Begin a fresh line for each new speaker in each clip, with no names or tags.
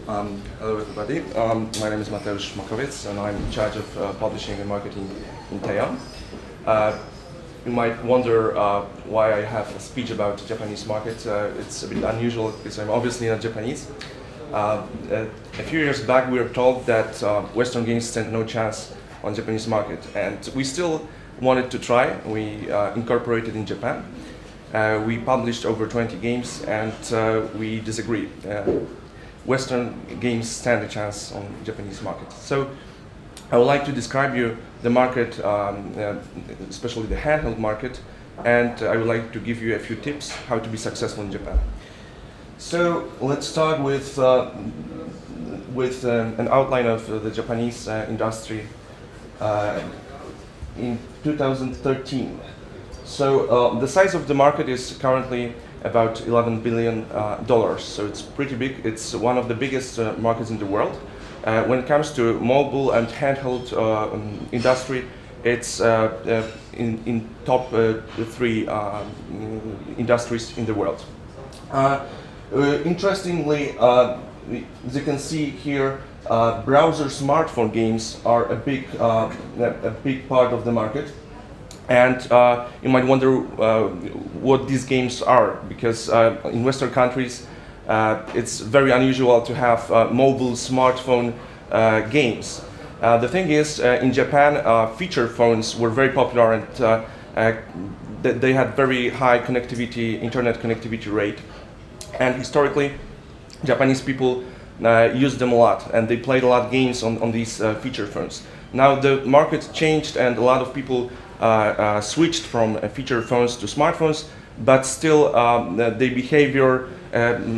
Hello everybody, my name is Mateusz Makowiec and I'm in charge of publishing and marketing in Taiwan. You might wonder why I have a speech about the Japanese market. It's a bit unusual because I'm obviously not Japanese. A few years back we were told that Western games stand no chance on the Japanese market, and we still wanted to try. We incorporated in Japan. We published over 20 games and we disagreed. Western games stand a chance on the Japanese market. So I would like to describe you the market, especially the handheld market, and I would like to give you a few tips how to be successful in Japan. So let's start with an outline of the Japanese industry in 2013. So the size of the market is currently about $11 billion. So it's pretty big. It's one of the biggest markets in the world. When it comes to mobile and handheld industry, it's in top three industries in the world. Interestingly, as you can see here, browser smartphone games are a big part of the market. And you might wonder what these games are, because in Western countries it's very unusual to have mobile smartphone games. The thing is, in Japan, feature phones were very popular and they had very high connectivity, internet connectivity rate. And historically, Japanese people used them a lot, and they played a lot of games on these feature phones. Now the market changed and a lot of people switched from feature phones to smartphones, but still the behavior,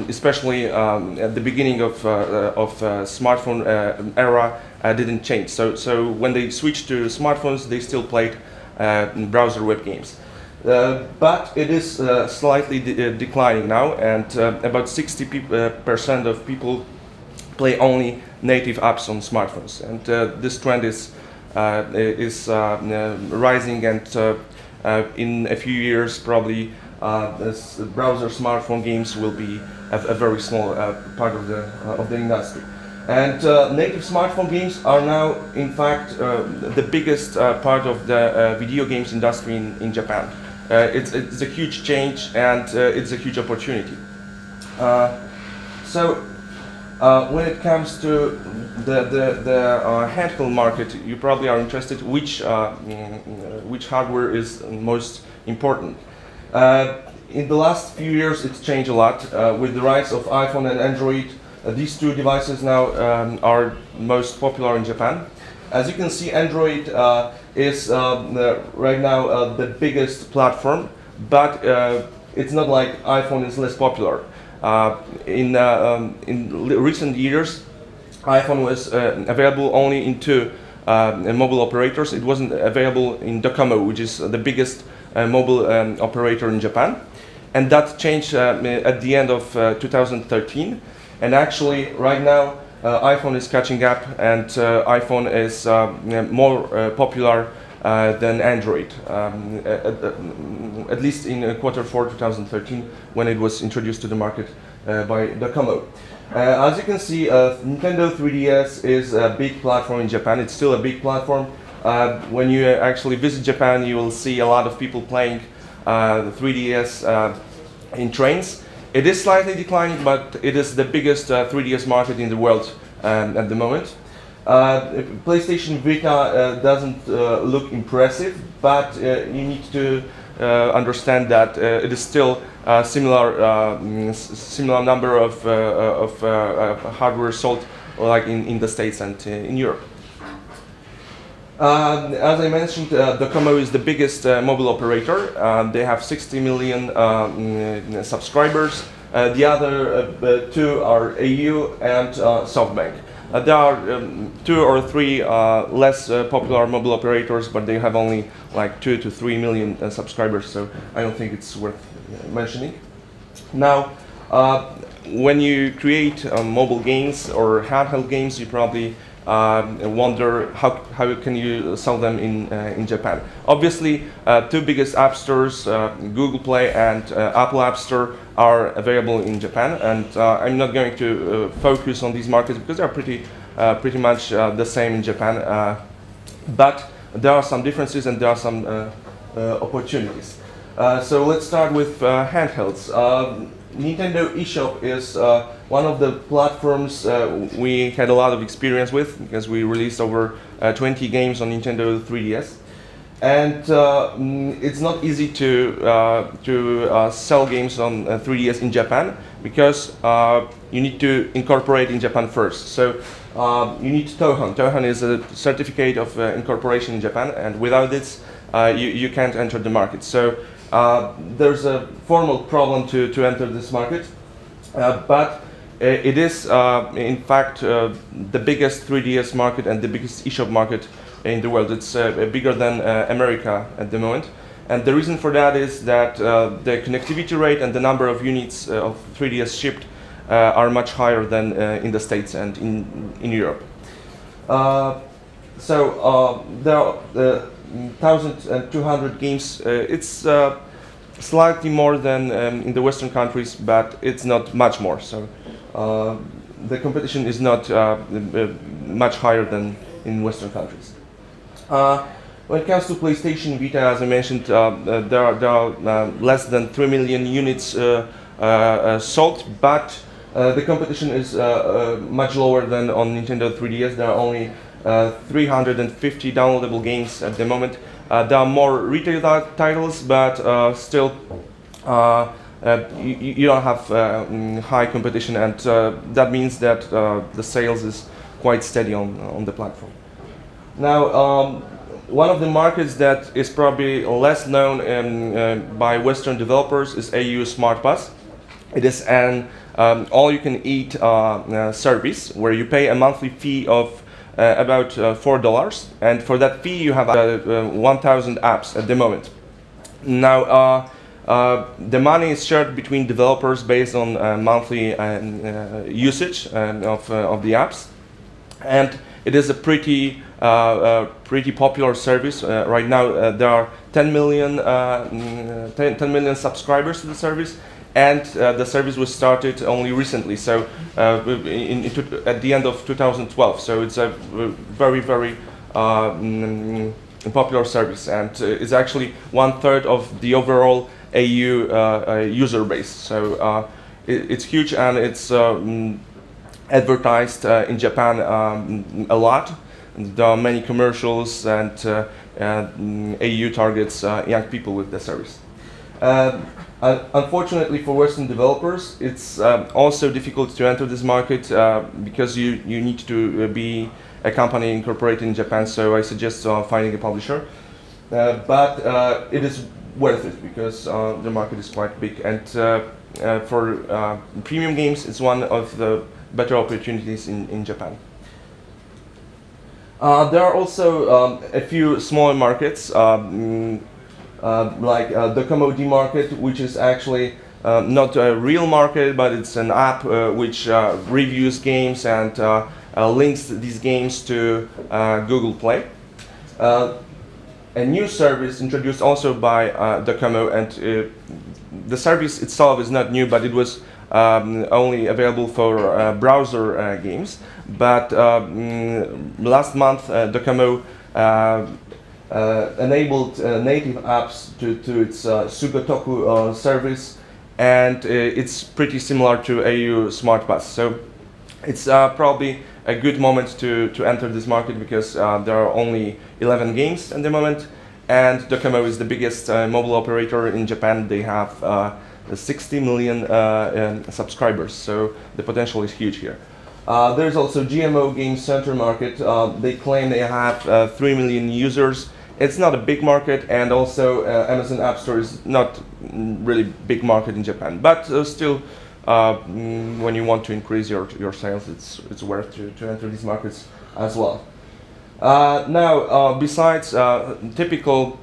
especially at the beginning of smartphone era, didn't change. So when they switched to smartphones, they still played browser web games. But it is slightly declining now, and about 60% of people play only native apps on smartphones, and this trend is rising, and in a few years probably this browser smartphone games will be a very small part of the industry. And native smartphone games are now, in fact, the biggest part of the video games industry in Japan. It's a huge change, and it's a huge opportunity. When it comes to the handheld market, you probably are interested which hardware is most important. In the last few years, it's changed a lot. With the rise of iPhone and Android, these two devices now are most popular in Japan. As you can see, Android is right now the biggest platform, but it's not like iPhone is less popular. In recent years, iPhone was available only in two mobile operators. It wasn't available in Docomo, which is the biggest mobile operator in Japan. And that changed at the end of 2013. And actually, right now, iPhone is catching up, and iPhone is more popular than Android, at least in Q4 2013, when it was introduced to the market by Docomo. As you can see, Nintendo 3DS is a big platform in Japan. It's still a big platform. When you actually visit Japan, you will see a lot of people playing the 3DS in trains. It is slightly declining, but it is the biggest 3DS market in the world at the moment. PlayStation Vita doesn't look impressive, but you need to understand that it is still a similar number of hardware sold, like in the States and in Europe. As I mentioned, Docomo is the biggest mobile operator. They have 60 million subscribers. The other two are AU and SoftBank. There are 2 or 3 less popular mobile operators, but they have only like 2 to 3 million subscribers, so I don't think it's worth mentioning. Now, when you create mobile games or handheld games, you probably wonder how can you sell them in Japan. Obviously, two biggest app stores, Google Play and Apple App Store, are available in Japan, and I'm not going to focus on these markets because they're pretty much the same in Japan, but there are some differences and there are some opportunities. So let's start with handhelds. Nintendo Eshop is one of the platforms we had a lot of experience with because we released over 20 games on Nintendo 3DS. And it's not easy to sell games on 3DS in Japan because you need to incorporate in Japan first. So you need Touhon. Touhon is a certificate of incorporation in Japan, and without this, you can't enter the market. So there's a formal problem to enter this market, but it is in fact the biggest 3DS market and the biggest eShop market in the world. It's bigger than America at the moment, and the reason for that is that the connectivity rate and the number of units of 3DS shipped are much higher than in the States and in Europe. So there are 1,200 games. It's slightly more than in the Western countries, but it's not much more. So the competition is not much higher than in Western countries. When it comes to PlayStation Vita, as I mentioned, there are less than 3 million units sold, but the competition is much lower than on Nintendo 3DS. There are only 350 downloadable games at the moment. There are more retail titles, but still you don't have high competition, and that means that the sales is quite steady on the platform. Now, one of the markets that is probably less known by Western developers is AU Smart Pass. It is an all-you-can-eat service where you pay a monthly fee of about $4, and for that fee you have 1,000 apps at the moment. Now, the money is shared between developers based on monthly usage of the apps, and it is a pretty popular service. Right now there are 10 million subscribers to the service, and the service was started only recently, so at the end of 2012. So it's a very popular service, and it's actually 1/3 of the overall AU user base. So it's huge, and it's advertised in Japan a lot. There are many commercials, and AU targets young people with the service. Unfortunately for Western developers, it's also difficult to enter this market because you need to be a company incorporated in Japan, so I suggest finding a publisher. But it is worth it because the market is quite big, and for premium games, it's one of the better opportunities in Japan. There are also a few smaller markets, like the Commodity market, which is actually not a real market, but it's an app which reviews games and links these games to Google Play. A new service introduced also by Docomo, and the service itself is not new, but it was only available for browser games. But last month, Docomo enabled native apps to its Sugotoku service, and it's pretty similar to AU Smart Pass. So it's probably a good moment to enter this market because there are only 11 games at the moment, and Docomo is the biggest mobile operator in Japan. They have 60 million subscribers, so the potential is huge here. There's also GMO Game Center market. They claim they have 3 million users. It's not a big market, and also Amazon App Store is not really big market in Japan, but still when you want to increase your sales, it's worth to enter these markets as well. Now, besides typical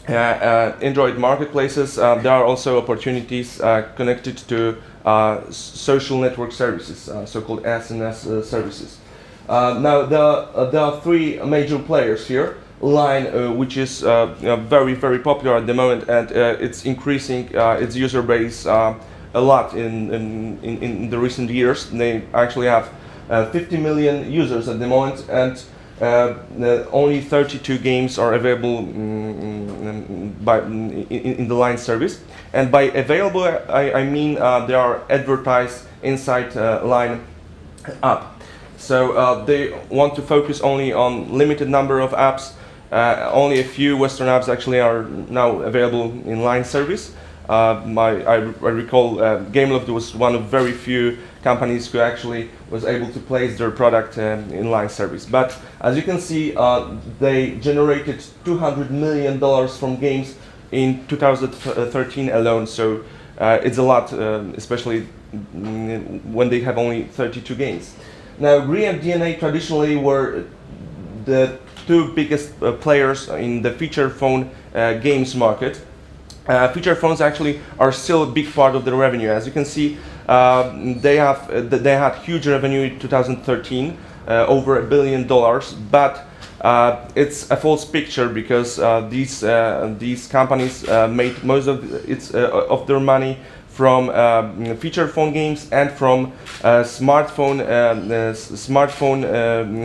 Android marketplaces, there are also opportunities connected to social network services, so-called SNS services. Now there are three major players here. Line, which is very very popular at the moment, and it's increasing its user base a lot in the recent years. They actually have 50 million users at the moment, and only 32 games are available in the Line service. And by available, I mean they are advertised inside Line app. So they want to focus only on limited number of apps. Only a few Western apps actually are now available in Line service. I recall Gameloft was one of very few companies who actually was able to place their product in Line service. But as you can see, they generated $200 million from games in 2013 alone. So it's a lot, especially when they have only 32 games. Now, Gree and DNA traditionally were the two biggest players in the feature phone games market. Feature phones actually are still a big part of the revenue. As you can see, they had huge revenue in 2013, over $1 billion. But it's a false picture because these companies made most of their money from feature phone games and from smartphone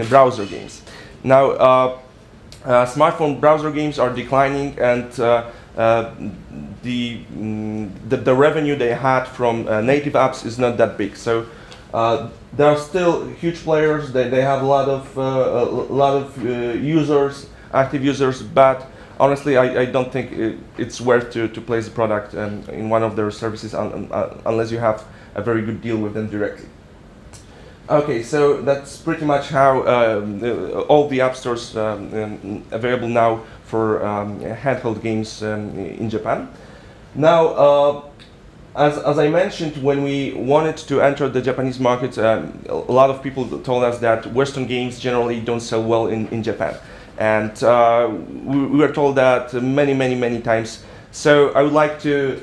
browser games. Now, smartphone browser games are declining, and the revenue they had from native apps is not that big. So there are still huge players. They have a lot of users, active users, but honestly, I don't think it's worth to place the product in one of their services unless you have a very good deal with them directly. Okay, so that's pretty much how all the app stores available now for handheld games in Japan. Now, as I mentioned, when we wanted to enter the Japanese market, a lot of people told us that Western games generally don't sell well in Japan. And we were told that many times. So I would like to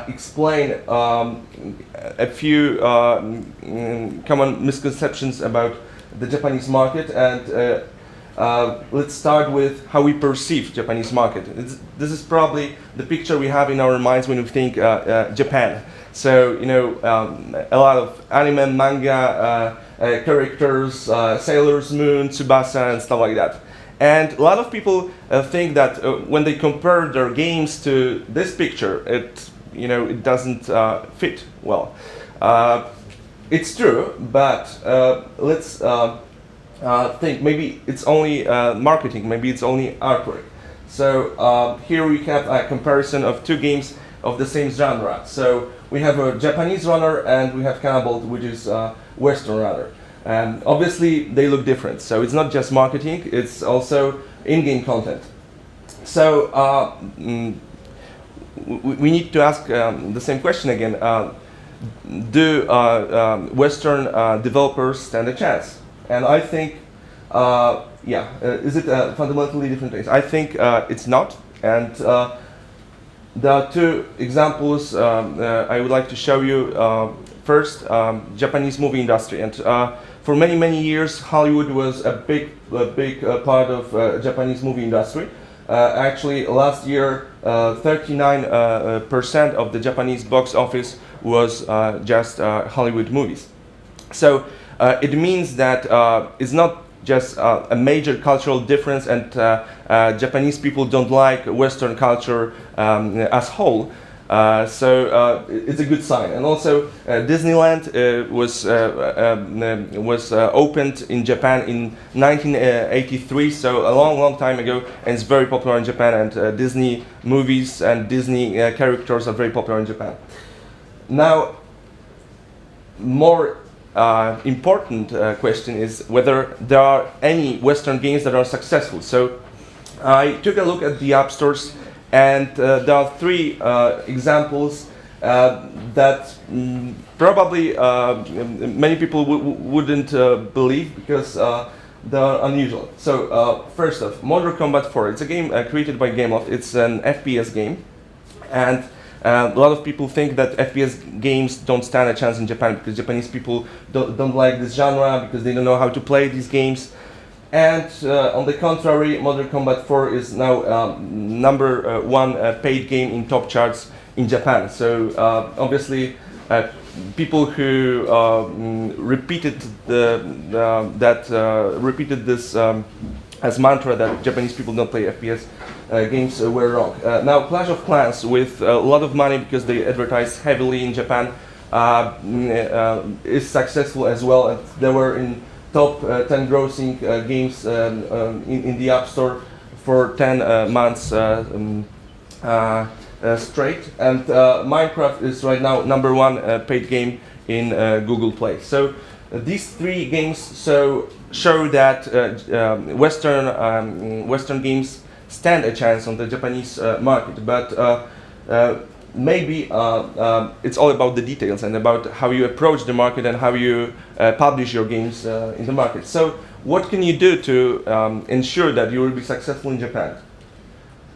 explain a few common misconceptions about the Japanese market, and let's start with how we perceive Japanese market. This is probably the picture we have in our minds when we think Japan. So, you know, a lot of anime, manga, characters, Sailor Moon, Tsubasa, and stuff like that. And a lot of people think that when they compare their games to this picture, it doesn't fit well. It's true, but let's think maybe it's only marketing, maybe it's only artwork. So here we have a comparison of two games of the same genre. So we have a Japanese runner and we have Handheld, which is a Western runner. And obviously they look different. So it's not just marketing, it's also in-game content. So we need to ask the same question again. Do Western developers stand a chance? And I think, is it a fundamentally different case? I think it's not. And there are two examples I would like to show you. First, Japanese movie industry. And for many years, Hollywood was a big part of Japanese movie industry. Actually, last year, 39% of the Japanese box office was just Hollywood movies. So it means that it's not just a major cultural difference, and Japanese people don't like Western culture as whole. So it's a good sign. And also, Disneyland was opened in Japan in 1983, so a long time ago, and it's very popular in Japan. And Disney movies and Disney characters are very popular in Japan. Now, more important question is whether there are any Western games that are successful. So I took a look at the app stores, and there are three examples that probably many people wouldn't believe because they are unusual. So first off, Mortal Kombat 4. It's a game created by Gameloft. It's an FPS game, and A lot of people think that FPS games don't stand a chance in Japan because Japanese people don't like this genre, because they don't know how to play these games. And on the contrary, Modern Combat 4 is now number one paid game in top charts in Japan. So obviously, people who repeated repeated this as mantra that Japanese people don't play FPS games were wrong. Now, Clash of Clans, with a lot of money because they advertise heavily in Japan, is successful as well. And they were in top 10 grossing games in the App Store for 10 months straight. And Minecraft is right now number one paid game in Google Play. So these three games show that Western games stand a chance on the Japanese market, but maybe it's all about the details and about how you approach the market and how you publish your games in the market. So what can you do to ensure that you will be successful in Japan?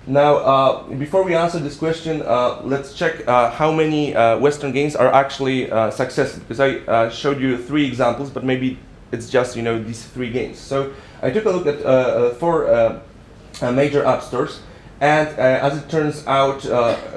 Now, before we answer this question, let's check how many Western games are actually successful, because I showed you 3 examples, but maybe it's just these 3 games. So I took a look at 4 major app stores, and as it turns out,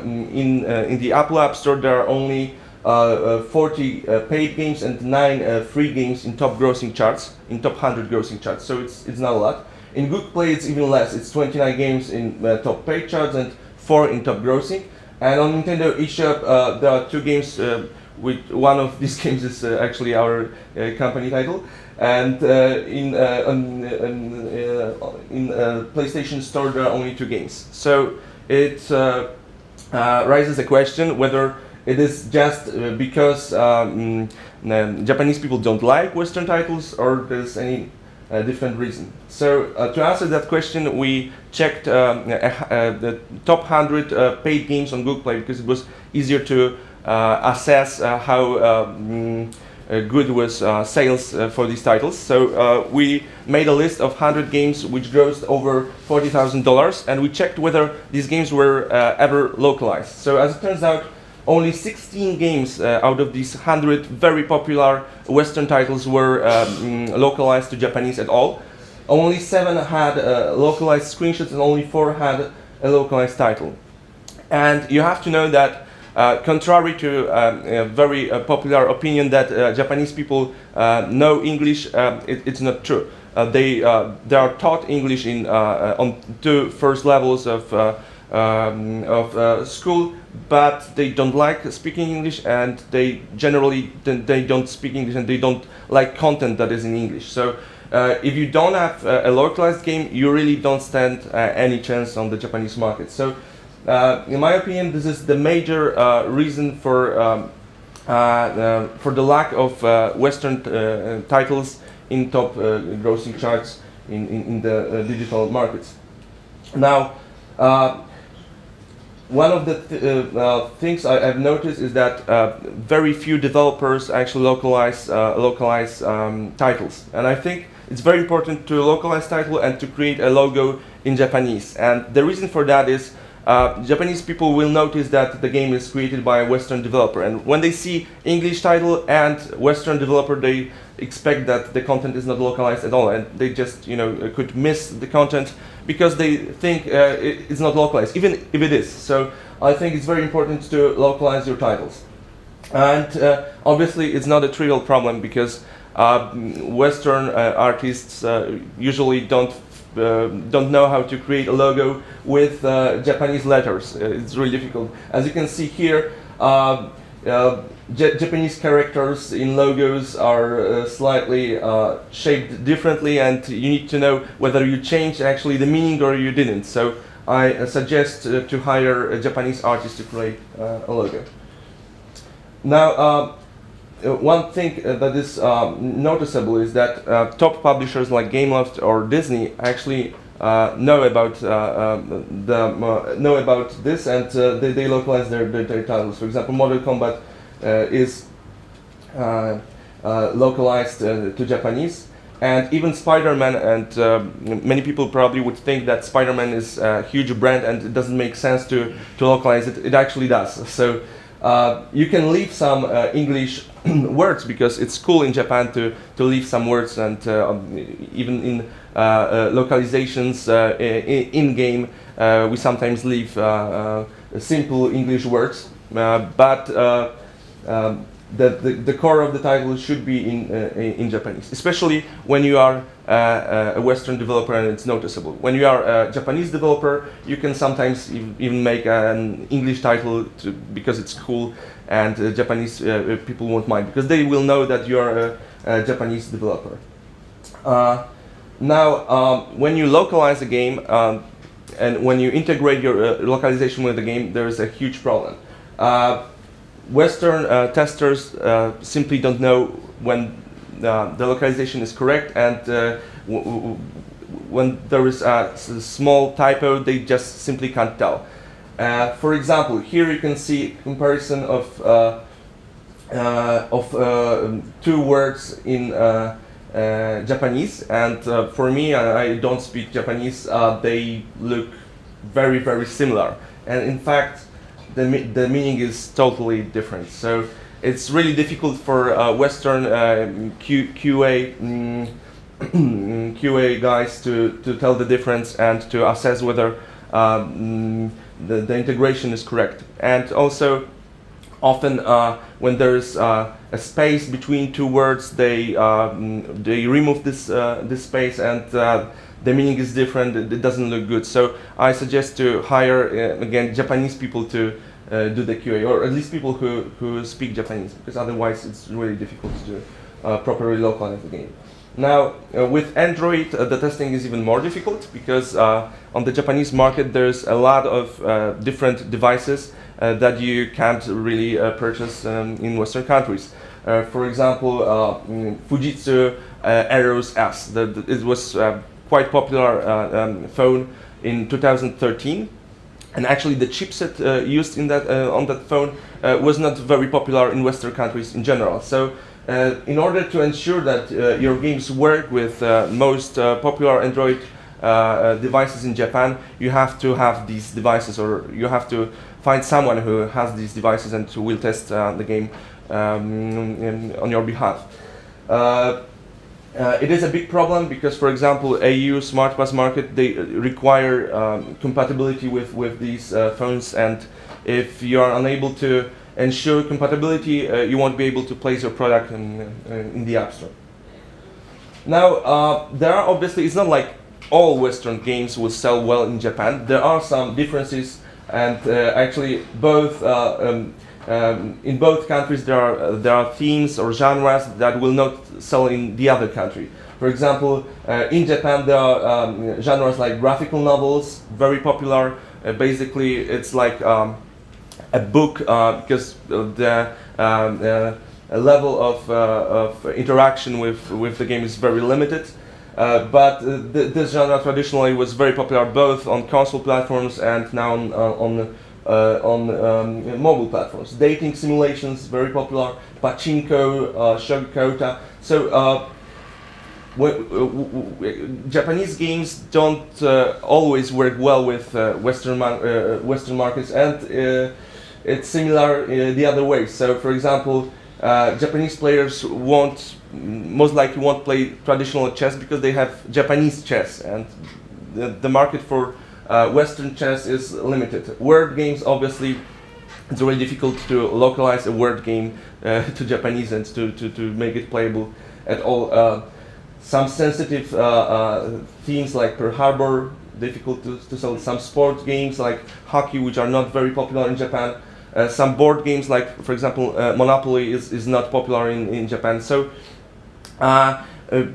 in the Apple App Store there are only 40 paid games and 9 free games in top grossing charts, in top 100 grossing charts. So it's not a lot. In Google Play it's even less. It's 29 games in top paid charts and 4 in top grossing. And on Nintendo eShop there are 2 games. With one of these games is actually our company title, and in PlayStation Store there are only 2 games. So it raises a question whether it is just because Japanese people don't like Western titles, or there's any different reason. So to answer that question, we checked the top 100 paid games on Google Play, because it was easier to assess how good was sales for these titles. So we made a list of 100 games which grossed over $40,000, and we checked whether these games were ever localized. So as it turns out, only 16 games out of these 100 very popular Western titles were localized to Japanese at all. Only 7 had localized screenshots, and only 4 had a localized title. And you have to know that contrary to a very popular opinion that Japanese people know English, it's not true. They are taught English on 2 first levels of school, but they don't like speaking English, and they generally they don't speak English, and they don't like content that is in English. So if you don't have a localized game, you really don't stand any chance on the Japanese market. So in my opinion, this is the major reason for the lack of Western titles in top grossing charts in the digital markets. Now, one of the things I've noticed is that very few developers actually localize titles, and I think it's very important to localize title and to create a logo in Japanese. And the reason for that is Japanese people will notice that the game is created by a Western developer, and when they see English title and Western developer, they expect that the content is not localized at all, and they just could miss the content because they think it's not localized, even if it is. So I think it's very important to localize your titles, and obviously it's not a trivial problem, because Western artists usually don't know how to create a logo with Japanese letters. It's really difficult. As you can see here, Japanese characters in logos are slightly shaped differently, and you need to know whether you changed actually the meaning or you didn't. So I suggest to hire a Japanese artist to create a logo. Now, one thing that is noticeable is that top publishers like Gameloft or Disney actually know about this, and they localize their titles. For example, Mortal Kombat is localized to Japanese, And even Spider-Man, and many people probably would think that Spider-Man is a huge brand and it doesn't make sense to localize it. It actually does. So you can leave some English words because it's cool in Japan to leave some words, and even in localizations in game we sometimes leave simple English words, but the core of the title should be in Japanese, especially when you are a Western developer and it's noticeable. When you are a Japanese developer, you can sometimes even make an English title because it's cool, and Japanese people won't mind because they will know that you are a Japanese developer. Now, when you localize a game and when you integrate your localization with the game, there is a huge problem. Western testers simply don't know when the localization is correct, and when there is a small typo, they just simply can't tell. For example, here you can see comparison of two words in Japanese, and for me, I don't speak Japanese. They look very, very similar, and in fact, the meaning is totally different. So it's really difficult for Western QA QA guys to tell the difference and to assess whether the integration is correct. And also, often when there's a space between two words, they remove this space, and the meaning is different. It doesn't look good. So I suggest to hire again Japanese people to do the QA, or at least people who speak Japanese, because otherwise it's really difficult to properly localize the game. Now, with Android, the testing is even more difficult because on the Japanese market there's a lot of different devices that you can't really purchase in Western countries. For example, Fujitsu Aeros S. It was quite popular phone in 2013, and actually the chipset used in that on that phone was not very popular in Western countries in general. So in order to ensure that your games work with most popular Android devices in Japan, you have to have these devices, or you have to find someone who has these devices and who will test the game on your behalf. It is a big problem because, for example, AU Smart Pass Market, they require compatibility with these phones, and if you are unable to ensure compatibility, you won't be able to place your product in the App Store. Now, there are obviously, it's not like all Western games will sell well in Japan. There are some differences, and actually both in both countries there are themes or genres that will not sell in the other country. For example, in Japan there are genres like graphical novels, very popular. Basically, it's like a book because the level of interaction with the game is very limited. But this genre traditionally was very popular both on console platforms and now on mobile platforms. Dating simulations, very popular. Pachinko, Shogikota. So Japanese games don't always work well with Western markets, and it's similar the other way. So, for example, Japanese players most likely won't play traditional chess because they have Japanese chess, and the market for Western chess is limited. Word games, obviously, it's really difficult to localize a word game to Japanese and to make it playable at all. Some sensitive themes like Pearl Harbor, difficult to sell. Some sports games like hockey, which are not very popular in Japan. Some board games like, for example, Monopoly is not popular in Japan. So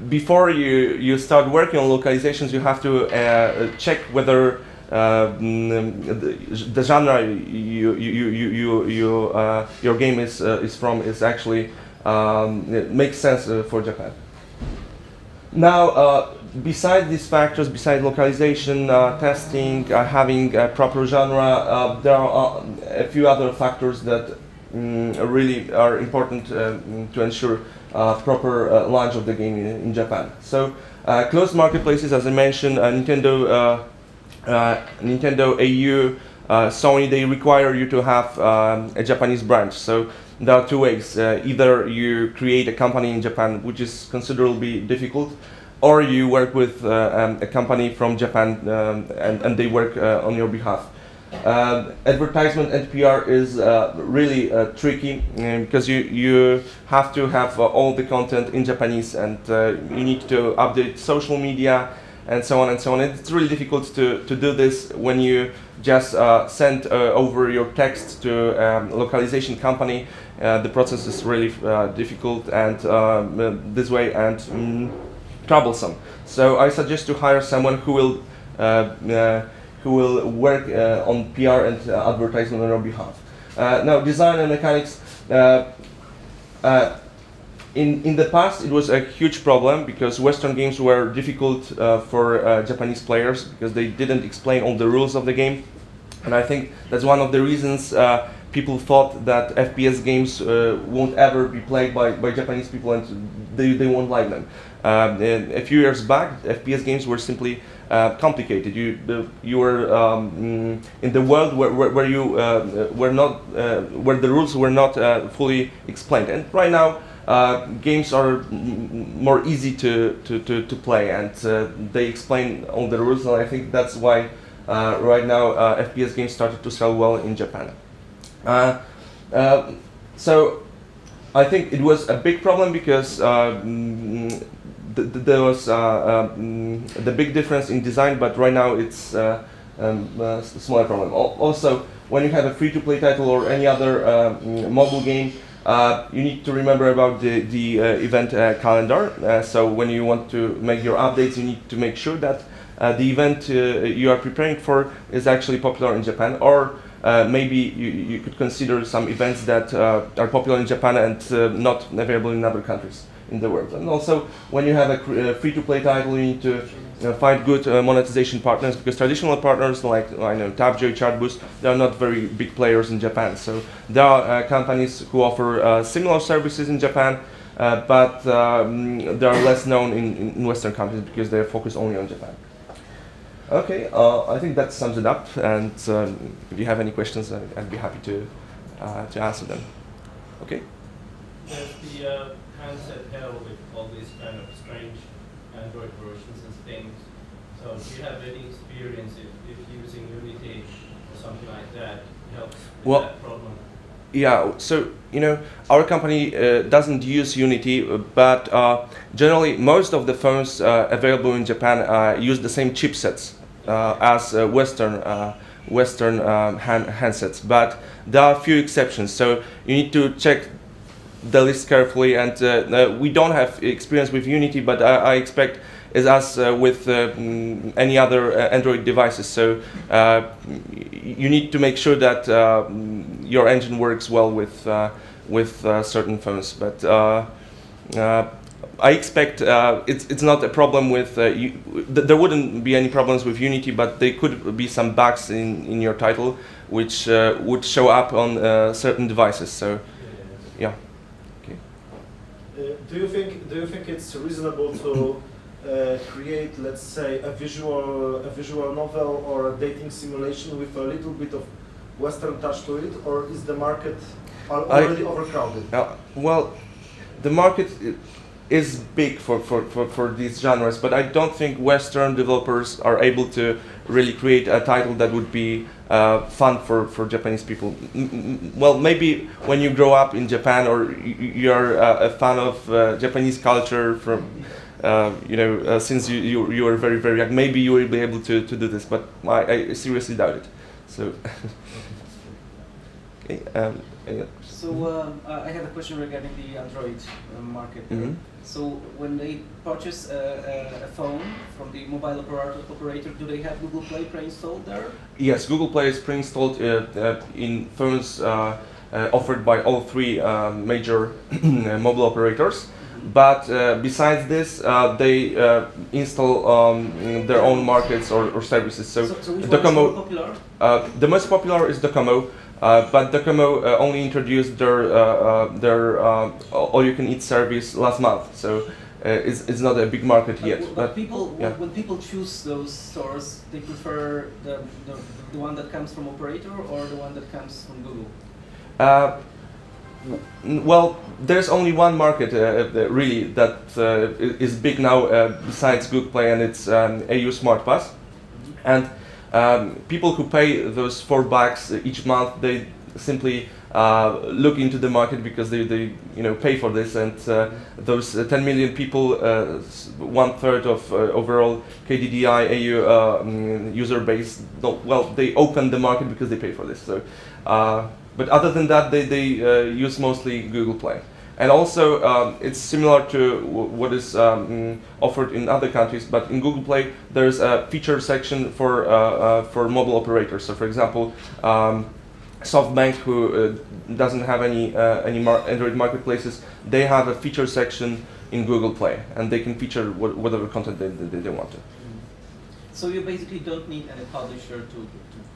before you start working on localizations, you have to check whether the genre your game is from is actually makes sense for Japan. Now, besides these factors, besides localization, testing, having a proper genre, there are a few other factors that really are important to ensure proper launch of the game in Japan. So closed marketplaces, as I mentioned, Nintendo, AU, Sony, they require you to have a Japanese branch. So there are two ways. Either you create a company in Japan, which is considerably difficult, or you work with a company from Japan and they work on your behalf. Advertisement and PR is really tricky because you have to have all the content in Japanese, and you need to update social media and so on and so on. And it's really difficult to do this when you just send over your text to a localization company. The process is really difficult and this way and troublesome. So I suggest to hire someone who will work on PR and advertisement on your behalf. Now, design and mechanics. In the past, it was a huge problem because Western games were difficult for Japanese players because they didn't explain all the rules of the game, and I think that's one of the reasons people thought that FPS games won't ever be played by Japanese people and they won't like them. A few years back, FPS games were simply complicated. You were in the world where you were not where the rules were not fully explained, and right now games are more easy to play, and they explain all the rules, and I think that's why right now FPS games started to sell well in Japan. So I think it was a big problem because there was the big difference in design, but right now it's a smaller problem. Also, when you have a free-to-play title or any other mobile game, you need to remember about the event calendar. So when you want to make your updates, you need to make sure that the event you are preparing for is actually popular in Japan, or maybe you could consider some events that are popular in Japan and not available in other countries in the world. And also, when you have a free-to-play title, you need to find good monetization partners, because traditional partners like Tapjoy, Chartboost, they are not very big players in Japan. So there are companies who offer similar services in Japan, but they are less known in Western countries because they are focused only on Japan. Okay, I think that sums it up. And if you have any questions, I'd be happy to answer them. Okay.
Does the handset held with all these kind of strange Android versions and things? So do you have any experience if using Unity or something like that helps with that problem?
Yeah, so our company doesn't use Unity, but generally most of the phones available in Japan use the same chipsets as Western handsets, but there are a few exceptions. So you need to check the list carefully, and we don't have experience with Unity, but I expect it's as with any other Android devices. So you need to make sure that your engine works well with certain phones. But I expect it's not a problem with there wouldn't be any problems with Unity, but there could be some bugs in your title which would show up on certain devices. So yeah.
Do you think it's reasonable to create, let's say, a visual novel or a dating simulation with a little bit of Western touch to it, or is the market already overcrowded?
Well, the market is big for these genres, but I don't think Western developers are able to really create a title that would be fun for Japanese people. Well, maybe when you grow up in Japan, or you're a fan of Japanese culture from since you were very, very young, maybe you will be able to do this, but I seriously doubt it. So okay.
So I have a question regarding the Android market.
Mm-hmm.
So when they purchase a phone from the mobile operator, do they have Google Play pre-installed there?
Yes, Google Play is pre-installed in phones offered by all three major mobile operators. But besides this, they install their own markets or services. So
which
Docomo,
one is more popular?
the most popular is Docomo, But Docomo only introduced their all-you-can-eat service last month, so it's not a big market yet.
But people,
yeah.
when people choose those stores, they prefer the one that comes from operator or the one that comes from Google?
Well, there's only one market really that is big now besides Google Play, and it's AU Smart Pass. And people who pay those $4 each month, they simply look into the market because they pay for this, and those 10 million people, 1/3 of overall KDDI AU user base, they open the market because they pay for this. So, but other than that, they use mostly Google Play. And also, it's similar to what is offered in other countries, but in Google Play, there's a feature section for mobile operators. So, for example, SoftBank, who doesn't have any Android marketplaces, they have a feature section in Google Play, and they can feature whatever content they want to.
So you basically don't need any publisher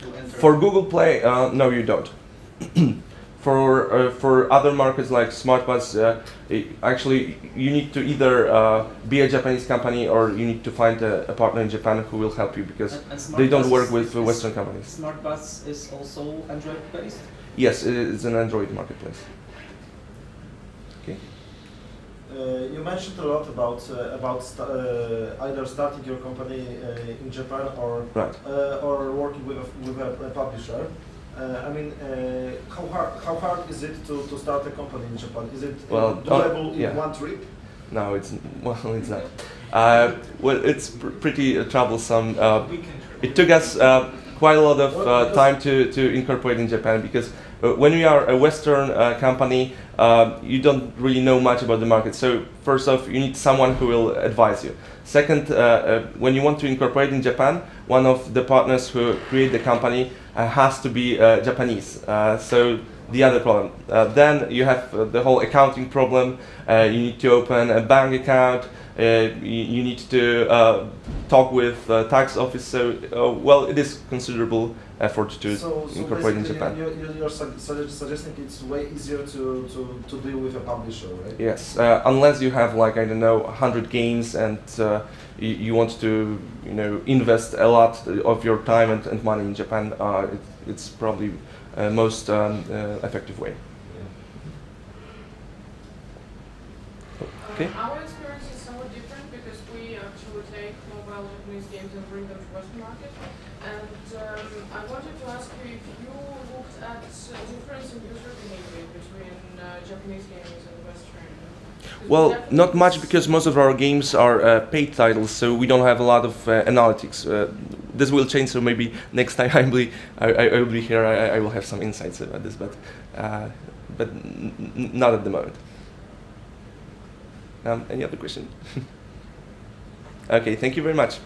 to enter?
For Google Play, no, you don't. For other markets like SmartPass, actually you need to either be a Japanese company or you need to find a partner in Japan who will help you, because they don't work with Western companies.
SmartPass is also Android based?
Yes, it's an Android marketplace. Okay.
You mentioned a lot about either starting your company in Japan or
Right.
Or working with a publisher. How hard is it to start a company in Japan? Is it doable in one trip?
No, it's not. It's pretty troublesome. It took us quite a lot of time to incorporate in Japan, because when we are a Western company, you don't really know much about the market. So first off, you need someone who will advise you. Second, when you want to incorporate in Japan, one of the partners who create the company has to be Japanese. So the other problem. Then you have the whole accounting problem. You need to open a bank account. You need to talk with tax office. So it is considerable effort to incorporate in Japan.
You're suggesting it's way easier to deal with a publisher, right?
Yes, unless you have 100 games and you want to invest a lot of your time and money in Japan. It's probably most effective way. Okay.
Our experience is somewhat different because we actually take mobile Japanese games and bring them to Western market. And I wanted to ask you if you looked at difference in user behavior between Japanese games and Western.
Well, not much, because most of our games are paid titles, so we don't have a lot of analytics. This will change, so maybe next time I will be here, I will have some insights about this, but not at the moment. Any other question? Okay, thank you very much.